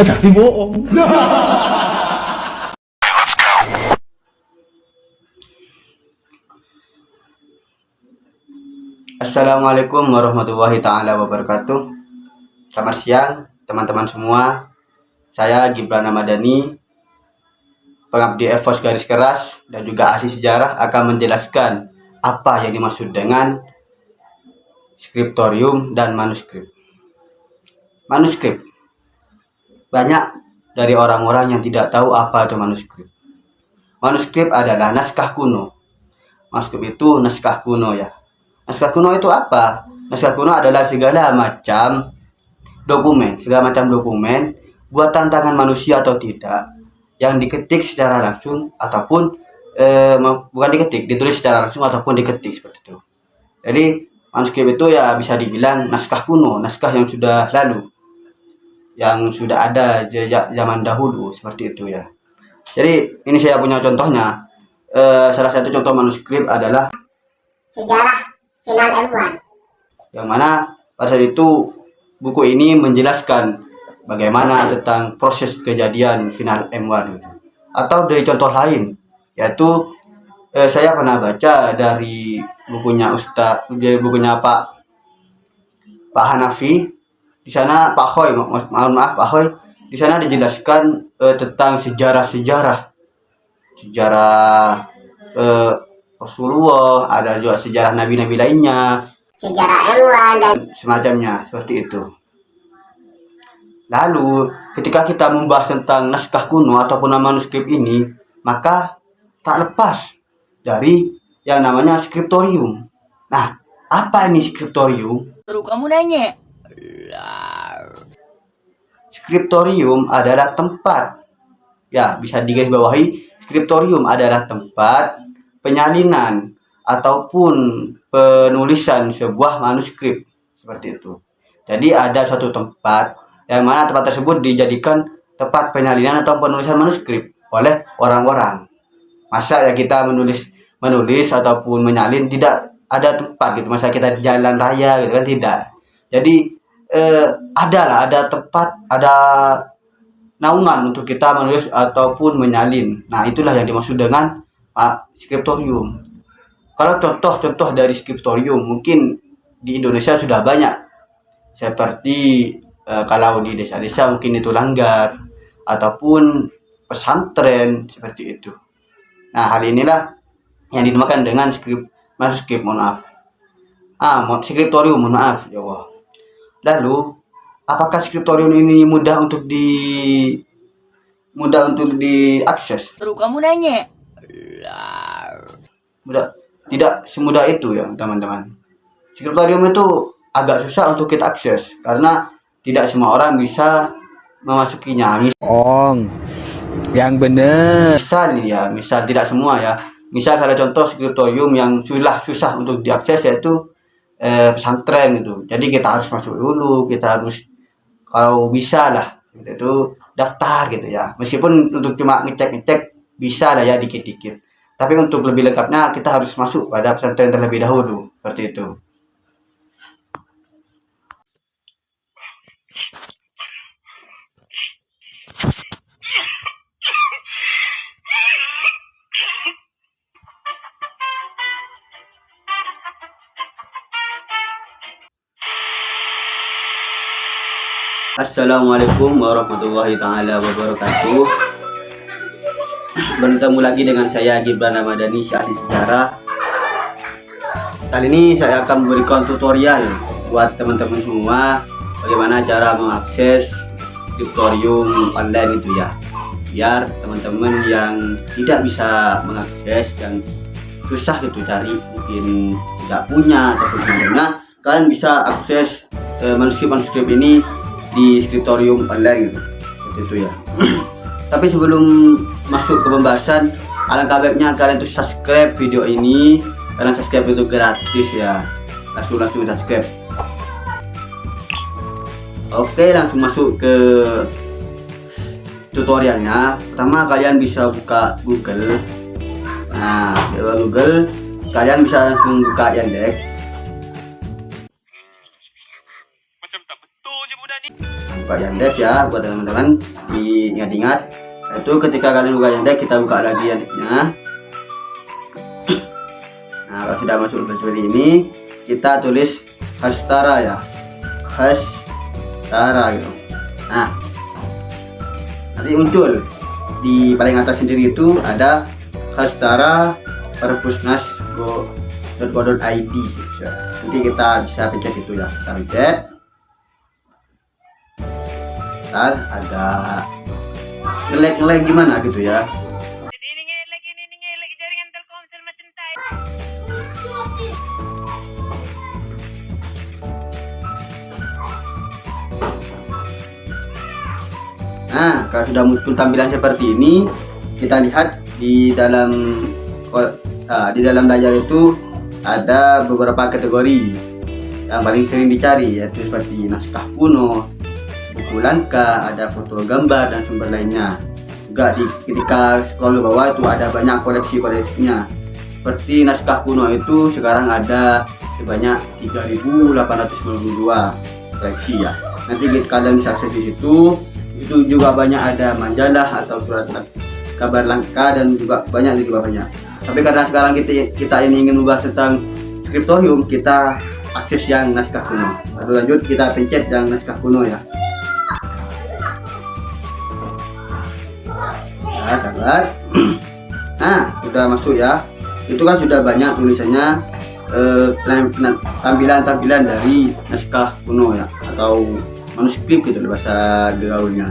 Tapi bohong. Assalamualaikum warahmatullahi taala wabarakatuh. Selamat siang teman-teman semua. Saya Gibran Ramadhani, pengabdi EVOS garis keras dan juga ahli sejarah, akan menjelaskan apa yang dimaksud dengan skriptorium dan manuskrip. Manuskrip, banyak dari orang-orang yang tidak tahu apa itu manuskrip. Manuskrip adalah naskah kuno. Manuskrip itu naskah kuno ya. Naskah kuno itu apa? Naskah kuno adalah segala macam dokumen buatan tangan manusia atau tidak yang diketik secara langsung ataupun bukan diketik, ditulis secara langsung ataupun diketik seperti itu. Jadi manuskrip itu ya bisa dibilang naskah kuno, naskah yang sudah lalu, yang sudah ada sejak zaman dahulu seperti itu ya. Jadi ini saya punya contohnya. Salah satu contoh manuskrip adalah Sejarah Final M1, yang mana pada saat itu buku ini menjelaskan bagaimana tentang proses kejadian final M1 itu. Atau dari contoh lain, yaitu saya pernah baca dari bukunya Pak Hanafi. Di sana Pak Hoy, mohon maaf Pak Hoy, di sana dijelaskan tentang sejarah Rasulullah, ada juga sejarah nabi-nabi lainnya, sejarah M1 dan semacamnya seperti itu. Lalu ketika kita membahas tentang naskah kuno ataupun manuskrip ini, maka tak lepas dari yang namanya skriptorium. Nah, apa ini skriptorium? Baru kamu nanya. Skriptorium adalah tempat, ya bisa digarisbawahi, skriptorium adalah tempat penyalinan ataupun penulisan sebuah manuskrip seperti itu. Jadi ada suatu tempat yang mana tempat tersebut dijadikan tempat penyalinan atau penulisan manuskrip oleh orang-orang. Masa ya kita menulis ataupun menyalin tidak ada tempat gitu. Masa kita di jalan raya gitu kan, tidak. Jadi ada tempat, ada naungan untuk kita menulis ataupun menyalin. Nah, itulah yang dimaksud dengan skriptorium. Kalau contoh-contoh dari skriptorium mungkin di Indonesia sudah banyak, seperti kalau di desa-desa mungkin itu langgar ataupun pesantren seperti itu. Nah, hal inilah yang dinamakan dengan manuskrip, skriptorium, mohon maaf ya Allah. Lalu apakah skriptorium ini mudah untuk diakses? Baru kamu nanya. Tidak semudah itu ya teman-teman. Skriptorium itu agak susah untuk kita akses karena tidak semua orang bisa memasukinya. Yang bener. Misal tidak semua ya. Misal salah contoh skriptorium yang susah untuk diakses yaitu pesantren gitu. Jadi kita harus masuk dulu, kita harus kalau bisa lah itu daftar gitu ya. Meskipun untuk cuma ngecek bisa lah ya dikit-dikit. Tapi untuk lebih lengkapnya kita harus masuk pada pesantren terlebih dahulu, seperti itu. Assalamualaikum warahmatullahi taala wabarakatuh. Bertemu lagi dengan saya Gibran Ramadhani, ahli sejarah. Kali ini saya akan memberikan tutorial buat teman-teman semua bagaimana cara mengakses skriptorium online itu ya, biar teman-teman yang tidak bisa mengakses, yang susah gitu cari, mungkin tidak punya ataupun punya, kalian bisa akses manuskrip ini di skriptorium online gitu, seperti itu ya. Tapi sebelum masuk ke pembahasan, alangkah baiknya kalian tuh subscribe video ini, karena subscribe itu gratis ya. Langsung subscribe. Oke, langsung masuk ke tutorialnya. Pertama kalian bisa buka Google. Nah, lewat Google kalian bisa langsung buka Yandex. Macam tak betul je budak ni. buka Yandex ya buat teman-teman diingat-ingat. Itu ketika kalian buka Yandex, kita buka lagi Yandexnya. Nah, kalau sudah masuk seperti ini, kita tulis Hastara ya, Hastara gitu. Nah, nanti muncul di paling atas sendiri itu ada Hastara perpusnas.go.id. Nanti kita bisa pencet itu ya, kita pencet. Ntar agak ngelek gimana gitu ya. Nah, kalau sudah muncul tampilan seperti ini, kita lihat di dalam layar itu ada beberapa kategori yang paling sering dicari, yaitu seperti naskah kuno, buku langka, ada foto, gambar, dan sumber lainnya. Juga ketika scroll ke bawah itu ada banyak koleksi-koleksinya. Seperti naskah kuno itu sekarang ada sebanyak 3.892 koleksi ya. Nanti kalian bisa akses di situ. Itu juga banyak ada majalah atau surat kabar langka dan juga banyak di bawahnya. Tapi karena sekarang kita ini ingin membahas tentang skriptorium, kita akses yang naskah kuno. Lalu lanjut kita pencet yang naskah kuno ya. Ya, sabar. Nah, sudah masuk ya. Itu kan sudah banyak tulisannya, tampilan-tampilan dari naskah kuno ya, atau manuskrip gitu bahasa gaulnya.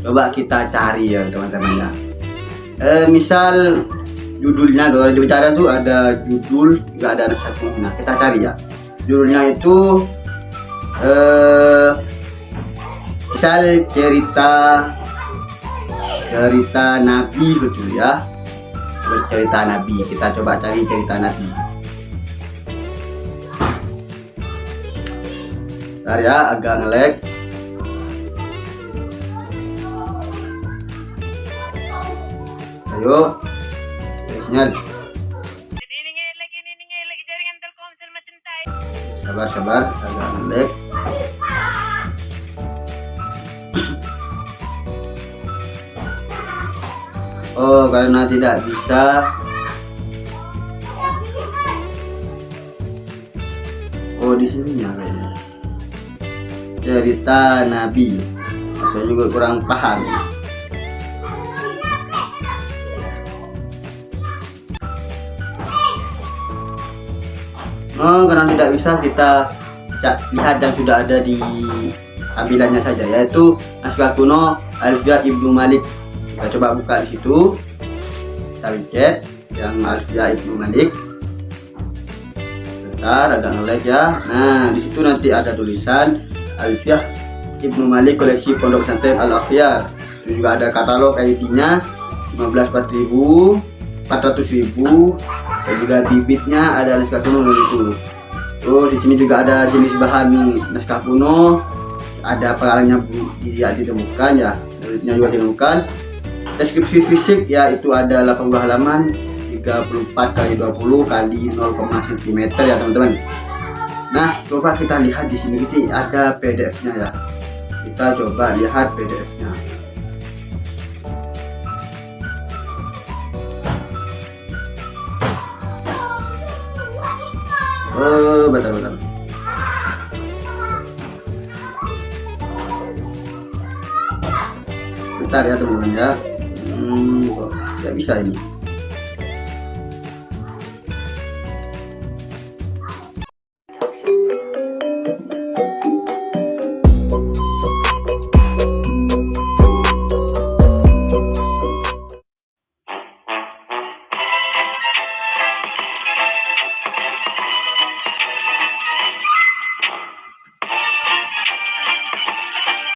Coba kita cari ya teman-teman ya. Misal judulnya, kalau dibicara tuh ada judul juga ada satu. Nah, kita cari ya. Judulnya itu misal cerita Nabi gitu ya. Cerita Nabi, kita coba cari cerita Nabi. Bentar ya, agak nge-lag. Ayo, sinyal. Sabar, agak nge-lag. Oh, karena tidak bisa. Oh, di sini ya kayaknya. Cerita Nabi. Saya juga kurang paham. Oh, karena tidak bisa, kita lihat yang sudah ada di tampilannya saja, yaitu naskah kuno Alfiah Ibnu Malik. Kita coba buka di situ. Kita pencet yang Alfiah Ibnu Malik. Bentar, agak nge-lag ya. Nah, di situ nanti ada tulisan Alfiah Ibnu Malik koleksi Pondok Pesantren Al Akhyar. Itu juga ada katalog ID-nya 15.400.000, dan juga bibitnya ada naskah kuno itu. Terus di sini juga ada jenis bahan naskah kuno, ada pengarangnya ditemukan ya, muridnya juga ditemukan. Deskripsi fisik ya, itu ada 80 halaman 34x20 kali 0, cm ya teman-teman. Nah, coba kita lihat di sini ada PDF-nya ya. Kita coba lihat PDF-nya. Bentar. Bentar ya teman-teman ya. Kok nggak bisa ini.